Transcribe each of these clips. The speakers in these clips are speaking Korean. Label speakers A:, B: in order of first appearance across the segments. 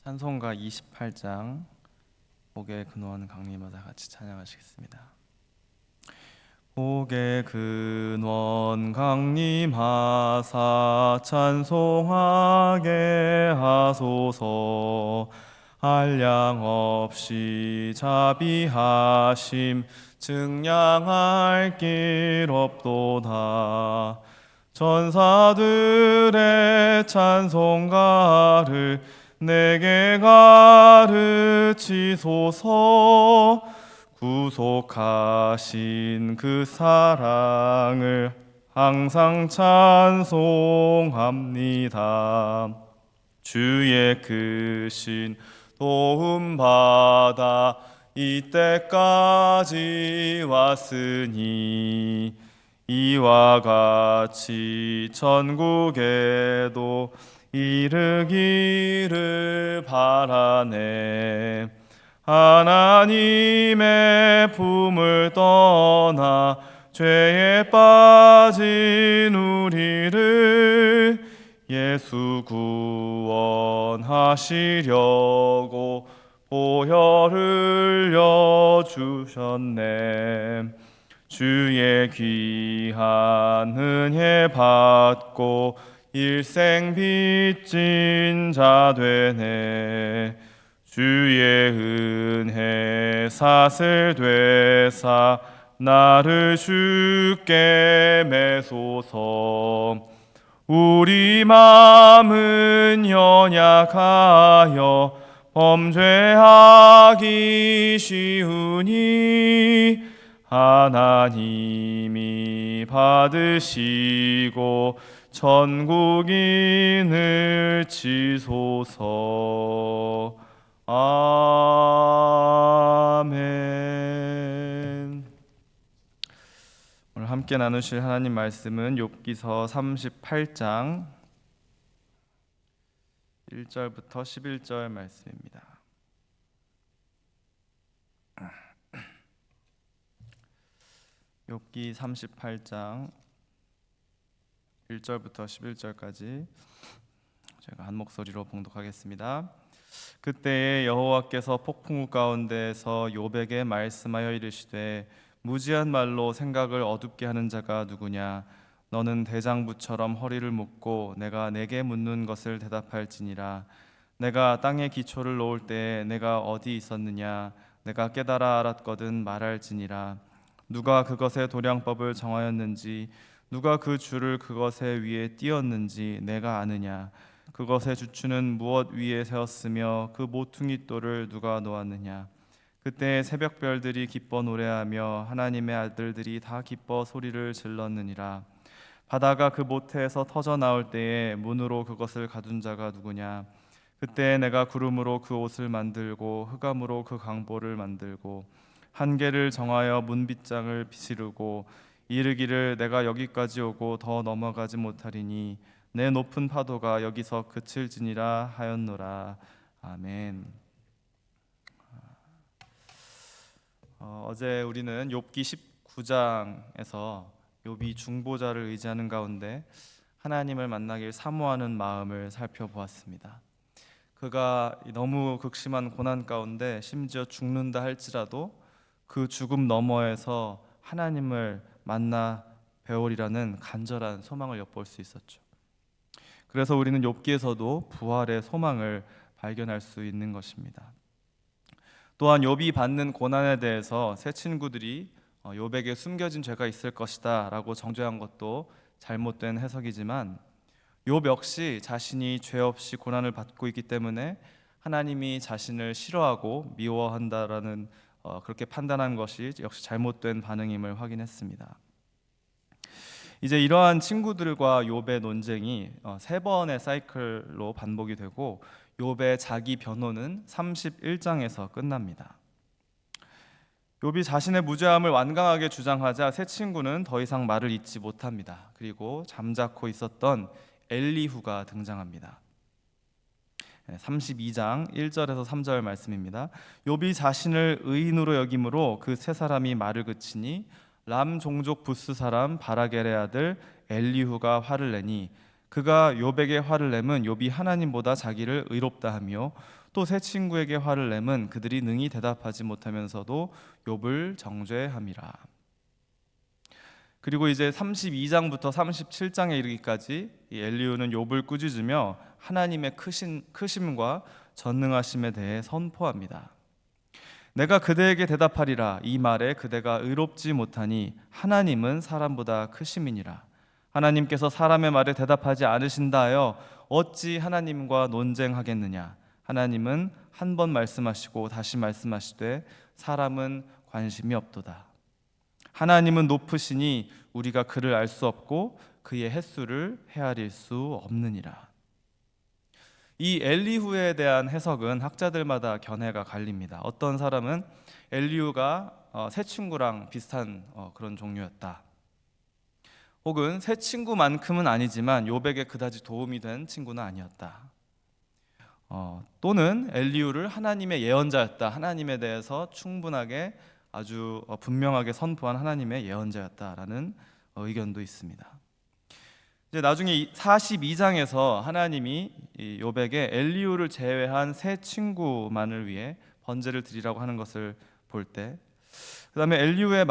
A: 찬송가 28장 복의 근원 강림하다 같이 찬양하시겠습니다. 복의 근원 강림하사 찬송하게 하소서. 한량 없이 자비하심 증량할 길 없도다. 전사들의 찬송가를 내게 가르치소서. 구속하신 그 사랑을 항상 찬송합니다. 주의 크신 도움 받아 이때까지 왔으니 이와 같이 천국에도 이르기를 바라네. 하나님의 품을 떠나 죄에 빠진 우리를 예수 구원하시려고 보혈 흘려 주셨네. 주의 귀한 은혜 받고 일생 빚진 자 되네. 주의 은혜 사슬 되사 나를 주께 매소서. 우리 마음은 연약하여 범죄하기 쉬우니 하나님이 받으시고 천국인을 치소서. 아멘. 오늘 함께 나누실 하나님 말씀은 욥기서 38장 1절부터 11절 말씀입니다. 욥기 38장 1절부터 11절까지 제가 한 목소리로 봉독하겠습니다. 그때에 여호와께서 폭풍우 가운데에서 욥에게 말씀하여 이르시되 무지한 말로 생각을 어둡게 하는 자가 누구냐. 너는 대장부처럼 허리를 묶고 내가 내게 묻는 것을 대답할지니라. 내가 땅에 기초를 놓을 때에 내가 어디 있었느냐. 내가 깨달아 알았거든 말할지니라. 누가 그것의 도량법을 정하였는지 누가 그 줄을 그것의 위에 띄었는지 내가 아느냐. 그것의 주추는 무엇 위에 세웠으며 그 모퉁이 돌을 누가 놓았느냐. 그때 새벽별들이 기뻐 노래하며 하나님의 아들들이 다 기뻐 소리를 질렀느니라. 바다가 그 모태에서 터져 나올 때에 문으로 그것을 가둔 자가 누구냐. 그때 내가 구름으로 그 옷을 만들고 흑암으로 그 강보를 만들고 한계를 정하여 문빗장을 비시르고 이르기를 내가 여기까지 오고 더 넘어가지 못하리니 내 높은 파도가 여기서 그칠지니라 하였노라. 아멘. 어제 우리는 욥기 19장에서 욥이 중보자를 의지하는 가운데 하나님을 만나길 사모하는 마음을 살펴보았습니다. 그가 너무 극심한 고난 가운데 심지어 죽는다 할지라도 그 죽음 너머에서 하나님을 만나 배우리라는 간절한 소망을 엿볼 수 있었죠. 그래서 우리는 욥기에서도 부활의 소망을 발견할 수 있는 것입니다. 또한 욥이 받는 고난에 대해서 세 친구들이 욥에게 숨겨진 죄가 있을 것이다 라고 정죄한 것도 잘못된 해석이지만 욥 역시 자신이 죄 없이 고난을 받고 있기 때문에 하나님이 자신을 싫어하고 미워한다라는 그렇게 판단한 것이 역시 잘못된 반응임을 확인했습니다. 이제 이러한 친구들과 욥의 논쟁이 세 번의 사이클로 반복이 되고 욥의 자기 변호는 31장에서 끝납니다. 욥이 자신의 무죄함을 완강하게 주장하자 세 친구는 더 이상 말을 잇지 못합니다. 그리고 잠자코 있었던 엘리후가 등장합니다. 32장 1절에서 3절 말씀입니다. 욥이 자신을 의인으로 여김으로 그 세 사람이 말을 그치니 람 종족 부스 사람 바라겔의 아들 엘리후가 화를 내니 그가 욥에게 화를 내면 욥이 하나님보다 자기를 의롭다 하며 또 세 친구에게 화를 내면 그들이 능히 대답하지 못하면서도 욥을 정죄함이라. 그리고 이제 32장부터 37장에 이르기까지 이 엘리후는 욥을 꾸짖으며 하나님의 크심과 전능하심에 대해 선포합니다. 내가 그대에게 대답하리라. 이 말에 그대가 의롭지 못하니 하나님은 사람보다 크심이니라. 하나님께서 사람의 말에 대답하지 않으신다 하여 어찌 하나님과 논쟁하겠느냐. 하나님은 한 번 말씀하시고 다시 말씀하시되 사람은 관심이 없도다. 하나님은 높으시니 우리가 그를 알 수 없고 그의 횟수를 헤아릴 수 없느니라. 이 엘리후에 대한 해석은 학자들마다 견해가 갈립니다. 어떤 사람은 엘리후가 새 친구랑 비슷한 그런 종류였다. 혹은 새 친구만큼은 아니지만 욥에게 그다지 도움이 된 친구는 아니었다. 또는 엘리후를 하나님의 예언자였다. 하나님에 대해서 충분하게 아주 분명하게 선포한 하나님의 예언자였다라는 의견도 있습니다. 이제 나중에 42장에서 하나님이 욥에게 엘리후를 제외한 세 친구만을 위해 번제를 드리라고 하는 것을 볼 때, 그다음에 엘리후의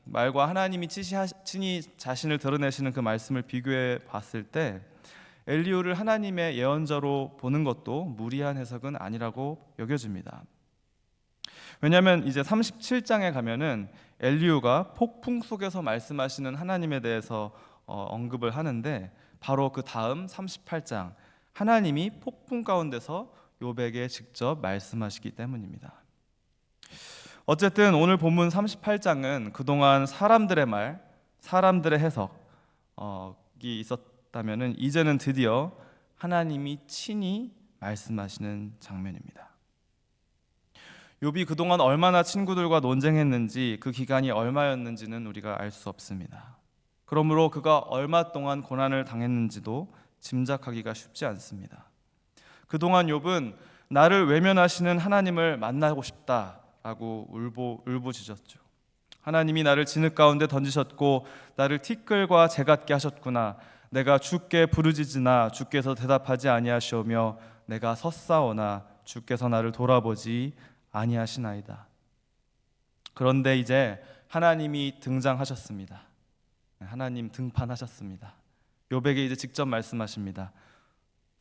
A: 말과 하나님이 친히 자신을 드러내시는 그 말씀을 비교해 봤을 때 엘리후를 하나님의 예언자로 보는 것도 무리한 해석은 아니라고 여겨집니다. 왜냐하면 이제 37장에 가면은 엘리후가 폭풍 속에서 말씀하시는 하나님에 대해서 언급을 하는데, 바로 그 다음 38장 하나님이 폭풍 가운데서 욥에게 직접 말씀하시기 때문입니다. 어쨌든 오늘 본문 38장은 그동안 사람들의 말, 사람들의 해석이 있었다면은 이제는 드디어 하나님이 친히 말씀하시는 장면입니다. 욥이 그동안 얼마나 친구들과 논쟁했는지, 그 기간이 얼마였는지는 우리가 알 수 없습니다. 그러므로 그가 얼마 동안 고난을 당했는지도 짐작하기가 쉽지 않습니다. 그동안 욥은 나를 외면하시는 하나님을 만나고 싶다라고 울부짖었죠. 하나님이 나를 진흙 가운데 던지셨고 나를 티끌과 재 같게 하셨구나. 내가 주께 부르짖으나 주께서 대답하지 아니하시오며 내가 섰사오나 주께서 나를 돌아보지 아니하시나이다. 그런데 이제 하나님이 등장하셨습니다. 하나님 등판하셨습니다. 욥에게 이제 직접 말씀하십니다.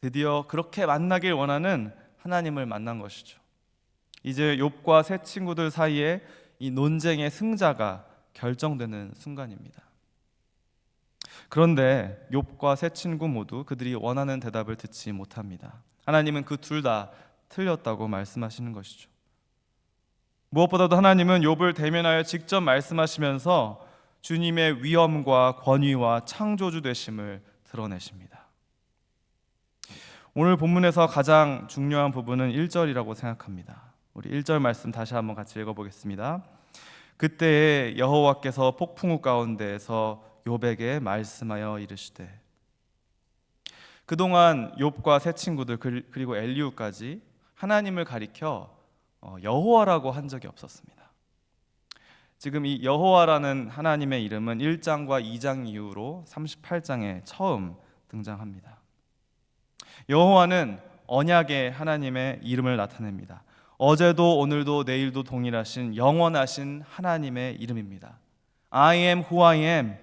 A: 드디어 그렇게 만나길 원하는 하나님을 만난 것이죠. 이제 욥과 세 친구들 사이에 이 논쟁의 승자가 결정되는 순간입니다. 그런데 욥과 세 친구 모두 그들이 원하는 대답을 듣지 못합니다. 하나님은 그 둘 다 틀렸다고 말씀하시는 것이죠. 무엇보다도 하나님은 욥을 대면하여 직접 말씀하시면서 주님의 위엄과 권위와 창조주 되심을 드러내십니다. 오늘 본문에서 가장 중요한 부분은 1절이라고 생각합니다. 우리 1절 말씀 다시 한번 같이 읽어보겠습니다. 그때에 여호와께서 폭풍우 가운데에서 욥에게 말씀하여 이르시되. 그동안 욥과 세 친구들 그리고 엘리후까지 하나님을 가리켜 여호와라고 한 적이 없었습니다. 지금 이 여호와라는 하나님의 이름은 1장과 2장 이후로 38장에 처음 등장합니다. 여호와는 언약의 하나님의 이름을 나타냅니다. 어제도 오늘도 내일도 동일하신 영원하신 하나님의 이름입니다. I am who I am.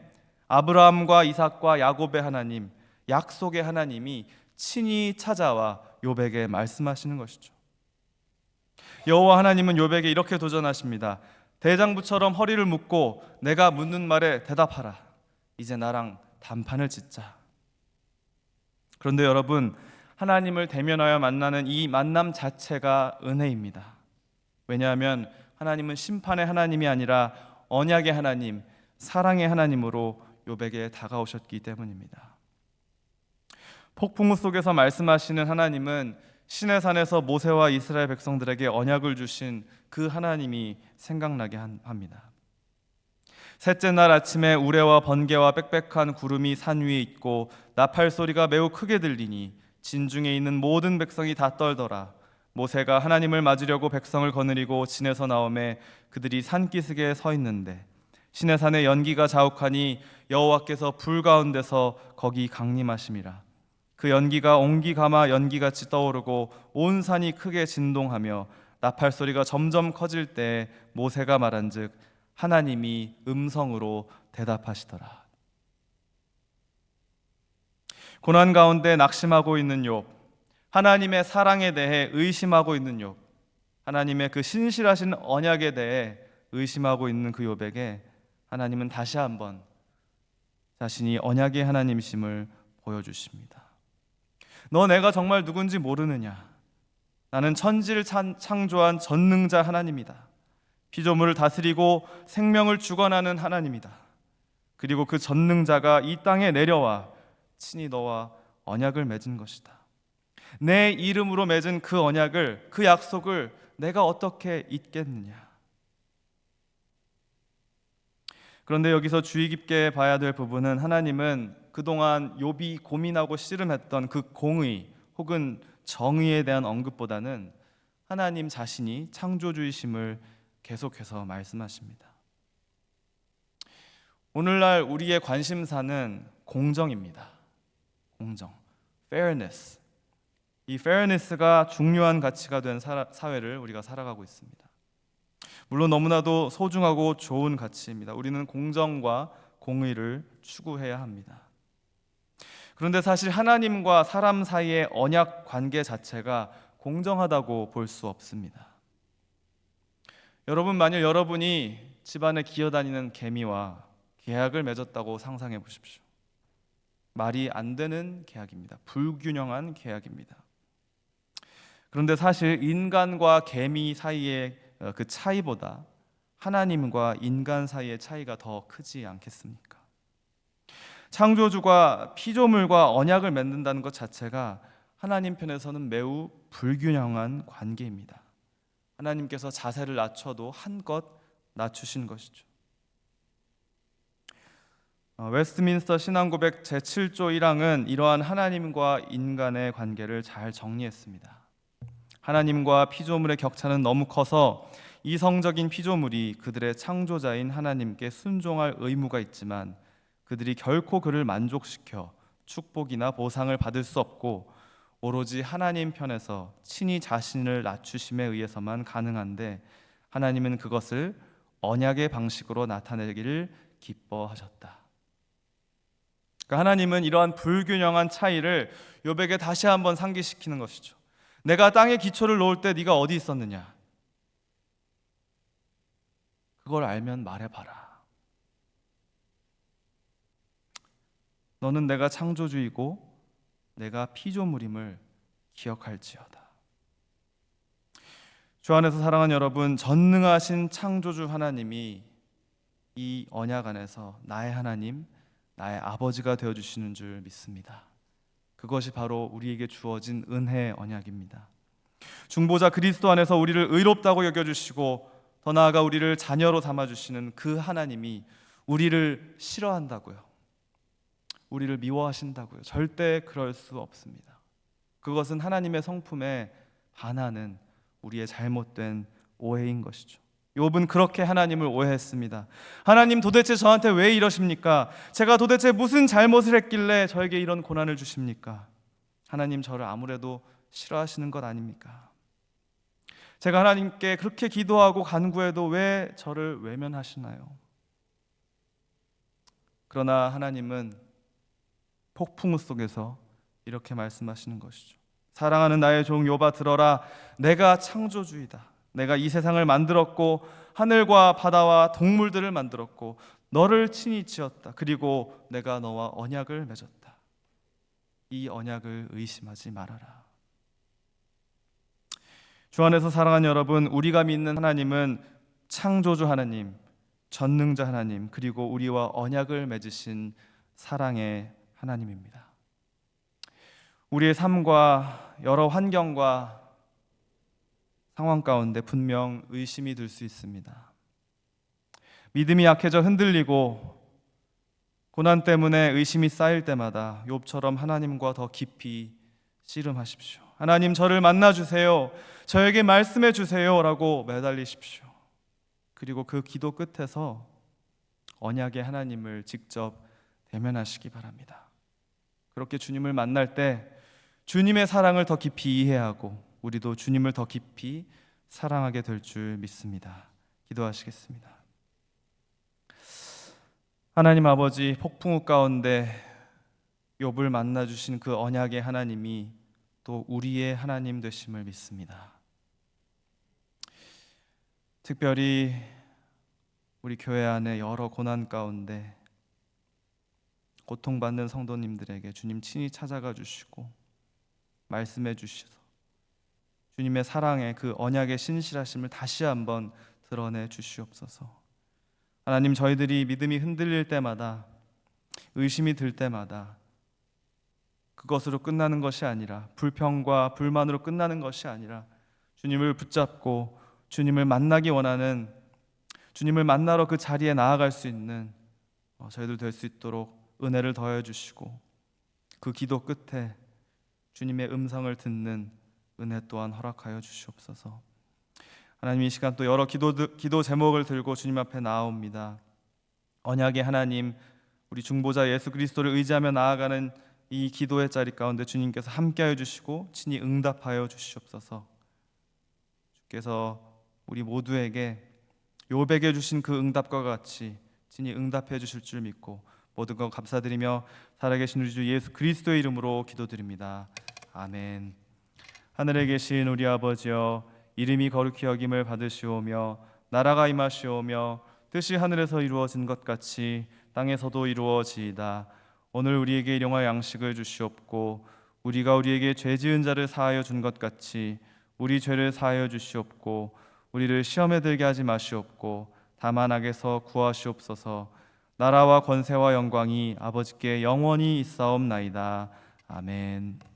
A: 아브라함과 이삭과 야곱의 하나님, 약속의 하나님이 친히 찾아와 욥에게 말씀하시는 것이죠. 여호와 하나님은 욥에게 이렇게 도전하십니다. 대장부처럼 허리를 묶고 내가 묻는 말에 대답하라. 이제 나랑 단판을 짓자. 그런데 여러분, 하나님을 대면하여 만나는 이 만남 자체가 은혜입니다. 왜냐하면 하나님은 심판의 하나님이 아니라 언약의 하나님, 사랑의 하나님으로 욥에게 다가오셨기 때문입니다. 폭풍우 속에서 말씀하시는 하나님은 시내산에서 모세와 이스라엘 백성들에게 언약을 주신 그 하나님이 생각나게 합니다. 셋째 날 아침에 우레와 번개와 빽빽한 구름이 산 위에 있고 나팔 소리가 매우 크게 들리니 진중에 있는 모든 백성이 다 떨더라. 모세가 하나님을 맞으려고 백성을 거느리고 진에서 나오매 그들이 산기슭에 서 있는데 시내산의 연기가 자욱하니 여호와께서 불 가운데서 거기 강림하심이라. 그 연기가 옹기가마 연기같이 떠오르고 온 산이 크게 진동하며 나팔 소리가 점점 커질 때 모세가 말한즉 하나님이 음성으로 대답하시더라. 고난 가운데 낙심하고 있는 욥, 하나님의 사랑에 대해 의심하고 있는 욥, 하나님의 그 신실하신 언약에 대해 의심하고 있는 그 욥에게 하나님은 다시 한번 자신이 언약의 하나님이심을 보여주십니다. 너 내가 정말 누군지 모르느냐? 나는 천지를 창조한 전능자 하나님이다. 피조물을 다스리고 생명을 주관하는 하나님이다. 그리고 그 전능자가 이 땅에 내려와 친히 너와 언약을 맺은 것이다. 내 이름으로 맺은 그 언약을, 그 약속을 내가 어떻게 잊겠느냐? 그런데 여기서 주의 깊게 봐야 될 부분은 하나님은 그동안 욥이 고민하고 씨름했던 그 공의 혹은 정의에 대한 언급보다는 하나님 자신이 창조주이심을 계속해서 말씀하십니다. 오늘날 우리의 관심사는 공정입니다. 공정, fairness. 이 fairness가 중요한 가치가 된 사회를 우리가 살아가고 있습니다. 물론 너무나도 소중하고 좋은 가치입니다. 우리는 공정과 공의를 추구해야 합니다. 그런데 사실 하나님과 사람 사이의 언약 관계 자체가 공정하다고 볼 수 없습니다. 여러분, 만일 여러분이 집안에 기어다니는 개미와 계약을 맺었다고 상상해 보십시오. 말이 안 되는 계약입니다. 불균형한 계약입니다. 그런데 사실 인간과 개미 사이의 그 차이보다 하나님과 인간 사이의 차이가 더 크지 않겠습니까? 창조주가 피조물과 언약을 맺는다는 것 자체가 하나님 편에서는 매우 불균형한 관계입니다. 하나님께서 자세를 낮춰도 한껏 낮추신 것이죠. 웨스트민스터 신앙고백 제7조 1항은 이러한 하나님과 인간의 관계를 잘 정리했습니다. 하나님과 피조물의 격차는 너무 커서 이성적인 피조물이 그들의 창조자인 하나님께 순종할 의무가 있지만 그들이 결코 그를 만족시켜 축복이나 보상을 받을 수 없고 오로지 하나님 편에서 친히 자신을 낮추심에 의해서만 가능한데 하나님은 그것을 언약의 방식으로 나타내기를 기뻐하셨다. 그러니까 하나님은 이러한 불균형한 차이를 욥에게 다시 한번 상기시키는 것이죠. 내가 땅에 기초를 놓을 때 네가 어디 있었느냐? 그걸 알면 말해봐라. 너는 내가 창조주이고 내가 피조물임을 기억할지어다. 주 안에서 사랑하는 여러분, 전능하신 창조주 하나님이 이 언약 안에서 나의 하나님, 나의 아버지가 되어주시는 줄 믿습니다. 그것이 바로 우리에게 주어진 은혜의 언약입니다. 중보자 그리스도 안에서 우리를 의롭다고 여겨주시고 더 나아가 우리를 자녀로 삼아주시는 그 하나님이 우리를 싫어한다고요? 우리를 미워하신다고요? 절대 그럴 수 없습니다. 그것은 하나님의 성품에 반하는 우리의 잘못된 오해인 것이죠. 욥은 그렇게 하나님을 오해했습니다. 하나님, 도대체 저한테 왜 이러십니까? 제가 도대체 무슨 잘못을 했길래 저에게 이런 고난을 주십니까? 하나님, 저를 아무래도 싫어하시는 것 아닙니까? 제가 하나님께 그렇게 기도하고 간구해도 왜 저를 외면하시나요? 그러나 하나님은 폭풍우 속에서 이렇게 말씀하시는 것이죠. 사랑하는 나의 종 욥아, 들어라. 내가 창조주이다. 내가 이 세상을 만들었고 하늘과 바다와 동물들을 만들었고 너를 친히 지었다. 그리고 내가 너와 언약을 맺었다. 이 언약을 의심하지 말아라. 주 안에서 사랑하는 여러분, 우리가 믿는 하나님은 창조주 하나님, 전능자 하나님, 그리고 우리와 언약을 맺으신 사랑의 하나님입니다. 우리의 삶과 여러 환경과 상황 가운데 분명 의심이 들 수 있습니다. 믿음이 약해져 흔들리고 고난 때문에 의심이 쌓일 때마다 욥처럼 하나님과 더 깊이 씨름하십시오. 하나님, 저를 만나주세요. 저에게 말씀해 주세요 라고 매달리십시오. 그리고 그 기도 끝에서 언약의 하나님을 직접 대면하시기 바랍니다. 그렇게 주님을 만날 때 주님의 사랑을 더 깊이 이해하고 우리도 주님을 더 깊이 사랑하게 될 줄 믿습니다. 기도하시겠습니다. 하나님 아버지, 폭풍우 가운데 욥을 만나 주신 그 언약의 하나님이 또 우리의 하나님 되심을 믿습니다. 특별히 우리 교회 안에 여러 고난 가운데 고통받는 성도님들에게 주님 친히 찾아가 주시고 말씀해 주셔서 주님의 사랑의 그 언약의 신실하심을 다시 한번 드러내 주시옵소서. 하나님, 저희들이 믿음이 흔들릴 때마다, 의심이 들 때마다 그것으로 끝나는 것이 아니라, 불평과 불만으로 끝나는 것이 아니라 주님을 붙잡고 주님을 만나기 원하는, 주님을 만나러 그 자리에 나아갈 수 있는 저희들 될 수 있도록 은혜를 더해 주시고, 그 기도 끝에 주님의 음성을 듣는 은혜 또한 허락하여 주시옵소서. 하나님, 이 시간 또 여러 기도 제목을 들고 주님 앞에 나아옵니다. 언약의 하나님, 우리 중보자 예수 그리스도를 의지하며 나아가는 이 기도의 자리 가운데 주님께서 함께하여 주시고 친히 응답하여 주시옵소서. 주께서 우리 모두에게 욥에게 주신 그 응답과 같이 친히 응답해 주실 줄 믿고 모든 것 감사드리며 살아계신 우리 주 예수 그리스도의 이름으로 기도드립니다. 아멘. 하늘에 계신 우리 아버지여, 이름이 거룩히 여김을 받으시오며 나라가 임하시오며 뜻이 하늘에서 이루어진 것 같이 땅에서도 이루어지이다. 오늘 우리에게 일용할 양식을 주시옵고 우리가 우리에게 죄 지은 자를 사하여 준 것 같이 우리 죄를 사하여 주시옵고 우리를 시험에 들게 하지 마시옵고 다만 악에서 구하시옵소서. 나라와 권세와 영광이 아버지께 영원히 있사옵나이다. 아멘.